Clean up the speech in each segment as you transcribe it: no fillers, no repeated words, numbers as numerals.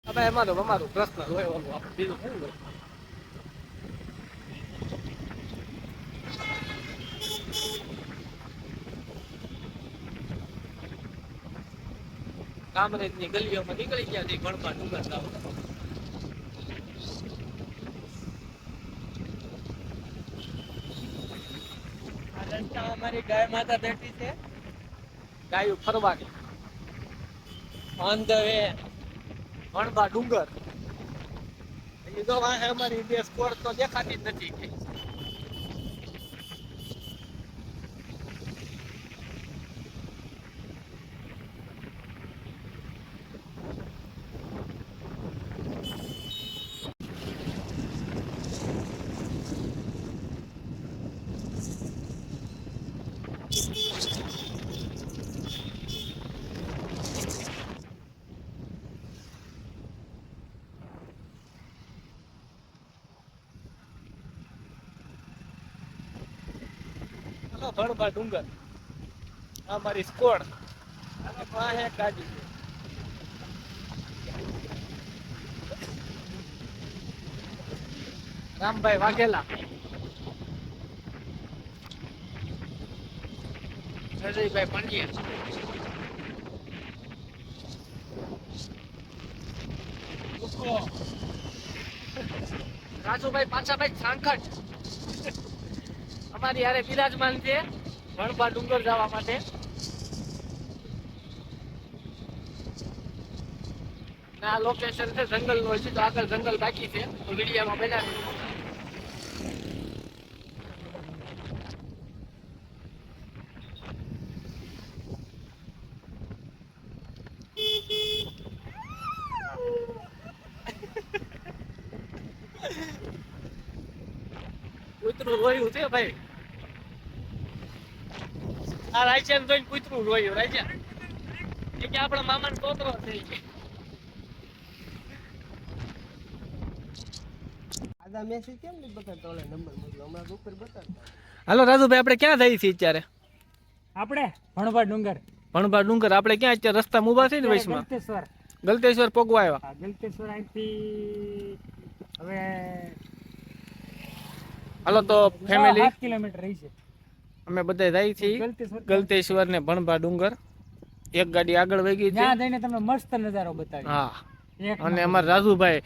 હવે અમારું પ્રશ્ન હોય ઓલું આપણે બીજું શું હોય. કામરેજની ગલીઓમાં નીકળી ગયા છે ગણપા ડુંગર ગામ. આ રસ્તામાં અમારી ગાય માતા બેઠી છે. ગાયું ફરવાની ઓન ધ વે ગણપા ડુંગર. એ તો વાહે અમારી બે સ્કોર તો દેખાતી જ નથી. ગણપા ડુંગર અમારી સ્કોર અને વાહે ગાડી છે. રામભાઈ વાઘેલા, અજયભાઈ પંડ્યા, રાજુભાઈ પાછાભાઈ સાંખટ અમારી યારે બિરાજમાન છે ગણપા ડુંગર જવા માટે. આ લોકેશન છે જંગલ નું, હજી તો આગળ જંગલ બાકી છે તો વિડીયોમાં બનાવી. કૂતરું રોયું છે ભાઈ. આ રાયચા જોઈને કૂતરું રોયું. રાયચા કે આપણા મામા નો છોકરો છે. હાલો રાજુભાઈ, આપણે ક્યાં જઈએ છીએ અત્યારે? આપણે ભણભા ડુંગર. ભણભા ડુંગર આપણે ક્યાં અત્યારે રસ્તા ઉભા છે ને વૈશમાં? ગલતેશ્વર પોગવા આવ્યા. ગલતેશ્વર અહીંથી હવે હાલો તો ફેમિલી 7 કિલોમીટર રહી છે. અમે બધા જઈએ છીએ ગલતેશ્વર ને ભણભા ડુંગર. એક ગાડી આગળ વહી ગઈ છે, ત્યાં જઈને તમને મસ્ત નજારો બતાવી. હા, અને અમારા રાજુભાઈ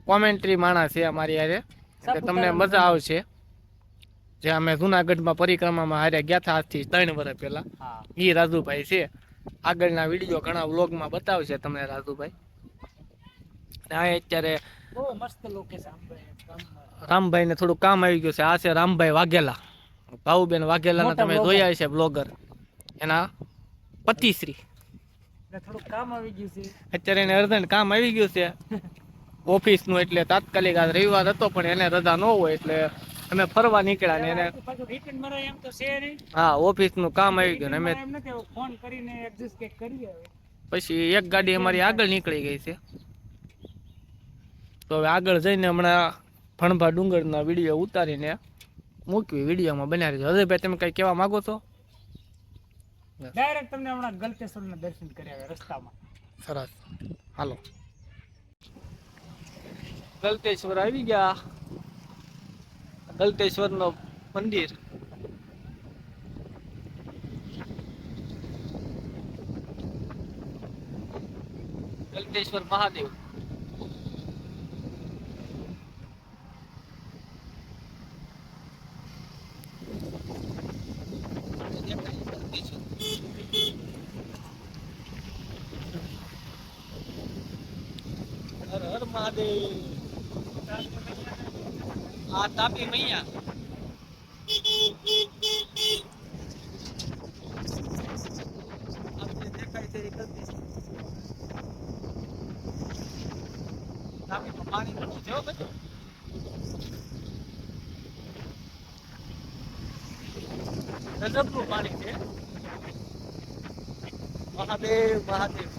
કોમેન્ટ્રી માણસ છે અમારી યારે, એટલે તમને મજા આવશે. જે અમે જુનાગઢમાં પરિક્રમામાં હારે ગયા હતા આજથી 3 વર્ષ પહેલા, એ રાજુભાઈ છે. આગળના વિડીયો ઘણા વ્લોગમાં બતાવશે તમને રાજુભાઈ. આ અત્યારે બહુ મસ્ત લોકેશન. રામભાઈ ને થોડું કામ આવી ગયું છે. આ છે રામભાઈ વાઘેલા, ભાઉબેન વાઘેલા તમે જોયા છે બ્લોગર, એના પતિશ્રી. થોડું કામ આવી ગયું છે અત્યારે એને અર્જન્ટ કામ આવી ગયું છે ઓફિસ નું, એટલે તાત્કાલિક આજ રવિવાર હતો પણ એને રજા ન હોય એટલે અમે ફરવા નીકળ્યા ને એને હા ઓફિસ નું કામ આવી ગયું. અમે ફોન કરીને એડજસ્ટ કરીએ. પછી એક ગાડી અમારી આગળ નીકળી ગઈ છે, તો હવે આગળ જઈને હમણાં ભણભા ડુંગરના વિડીયો ઉતારીને મૂકવી, વિડીયોમાં બનાવી દો. હજયભાઈ તમે કઈ કહેવા માંગો છો? ડાયરેક્ટ તમને હમણાં ગલતેશ્વરના દર્શન કર્યા રસ્તામાં. સરસ, હાલો ગલતેશ્વર આવી ગયા. ગલતેશ્વર નો મંદિર. ગલતેશ્વર મહાદેવ. હર હર મહાદેવ. આ તાપી મૈયા. આપણે દેખાય છે તાપીમાં પાણી ઘણું છે બધું. ગજબનું પાણી છે. મહાદેવ મહાદેવ.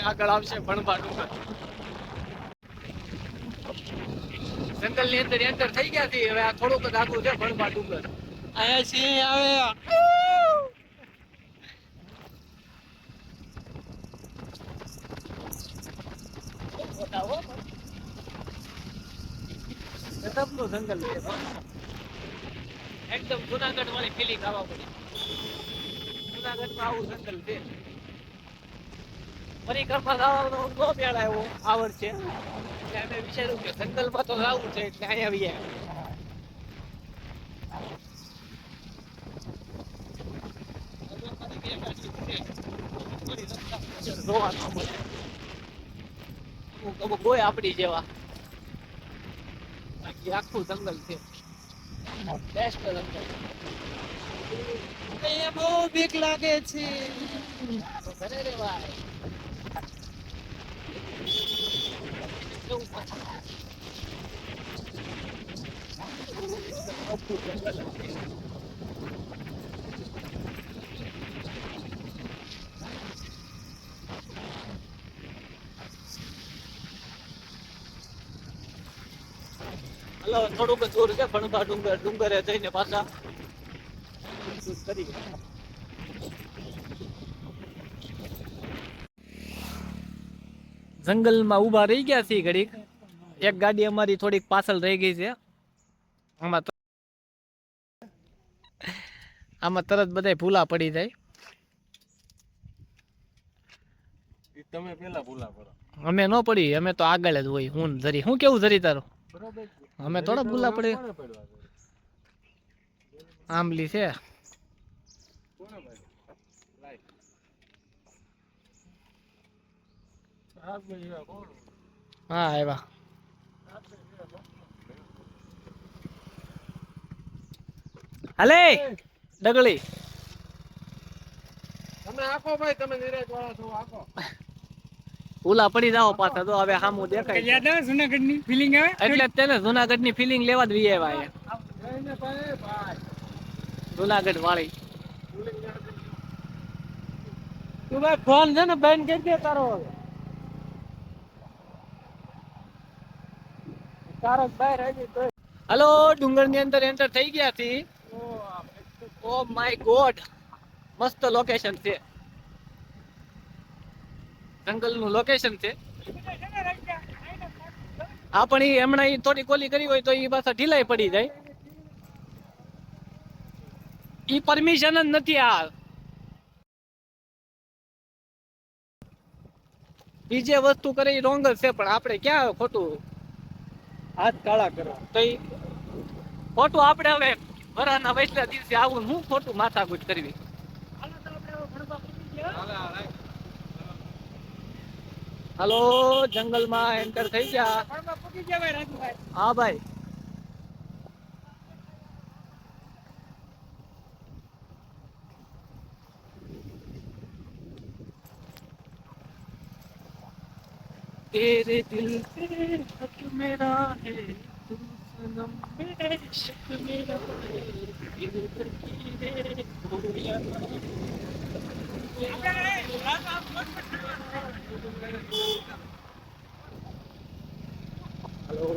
આગળ આવશે ભણવા ડુંગર. જંગલ ની અંદર એન્ટર થઈ ગયા છે. હવે આ થોડુંક જ આગળ છે ભણવા ડુંગર. અહીંયા સિંહ આવે. ગજબનું જંગલ છે. એકદમ જુનાગઢ વાળી ફિલિંગ આવવા પડી. જુનાગઢમાં આવું જંગલ છે. પરિક્રમા જવાનો બહુ મેળ આવ્યો આ વર્ષે. એટલે અમે વિચાર્યું કે જંગલમાં તો જવું છે એટલે અહીંયા આવી ગયા. જોવા ન મળે. અમુક કોઈ આપડી જેવા. બાકી આખું જંગલ છે. બેસ્ટ જંગલ. અહીંયા બહુ બીક લાગે છે. તો ઘરે રહેવાય. હલો થોડુંક દૂર છે ભણવા ડુંગર. ડુંગરે જઈને પાછા કરી. જંગલમાં ઊભા રહી ગયા છીએ ઘડીક. એક ગાડી અમારી થોડીક પાછળ રહી ગઈ છે. આમાં તરત બધા ભૂલા પડી જાય. તમે પેલા ભૂલા પડો. અમે ન પડી. અમે તો આગળ જ હોય. હું ધરી. હું કેવું ધરી તારું? બરોબર. અમે થોડા ભૂલા પડે. આંબલી છે. હા આવ્યા. હાલે ડગલી. તમે આખો ભાઈ, તમે નિરાશ વાળા છો, આખો. ભૂલા પડી જાઓ પાછા. તો હવે સામું દેખાય. યાદ આવે જુનાગઢની ફિલિંગ આવે એટલે જ તેને જુનાગઢની ફિલિંગ લેવા જ વી આવ્યા. જુનાગઢ વાળી. તું ભાઈ ફોન છે ને બંધ કરી દે તારો. તારો બહાર આવી તો હલો ડુંગર ની અંદર એન્ટર થઈ ગયા છીએ. ઓ માય ગોડ, મસ્ત લોકેશન છે. જંગલ નું લોકેશન છે. આપણી હમણાં ઈ થોડી કોલી કરી હોય તો ઈ પાછા ઢીલાઈ પડી જાય. ઈ પરમિશન જ નથી. આ બીજે વસ્તુ કરે ઈ રોંગ જ છે. પણ આપણે ક્યાં ખોટું હાથ કાળા કરો. તો ઈ ખોટું આપણે હવે વરાના વૈસલા દિવસે આવું હું ખોટું માથાકૂટ કરવી. હાલો તો આપણે હવે ભણવા પૂરી ગયા. હાલો જંગલમાં એન્ટર થઈ ગયા. ભણવા પૂરી ગયા ભાઈ રાજુભાઈ. હા ભાઈ. तेरे दिल पे हक मेरा है तू सनम मेरे शक मेरा है दिल तकीरे खोया हेलो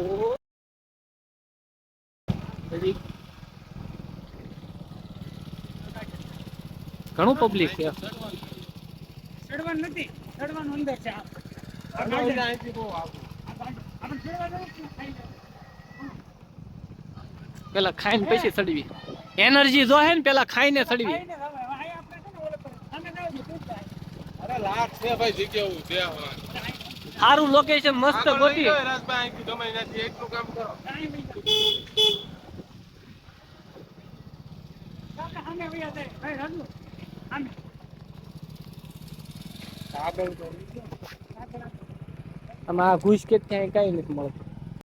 ઘણું પબ્લિક છે. ચડવાનું નથી, ચડવાનું અંદર છે. પેલા ખાઈને પછી ચડવી. એનર્જી જો હે ને પેલા ખાઈને ચડવી. અરે લાખ છે ભાઈ જગ્યાઓ છે. સારું લોકેશન મસ્ત ગોતી. રાજભાઈ તમે નથી એટલું કામ કરો. આમાં ઘૂસ કે ત્યાં કઈ નથી મળતું.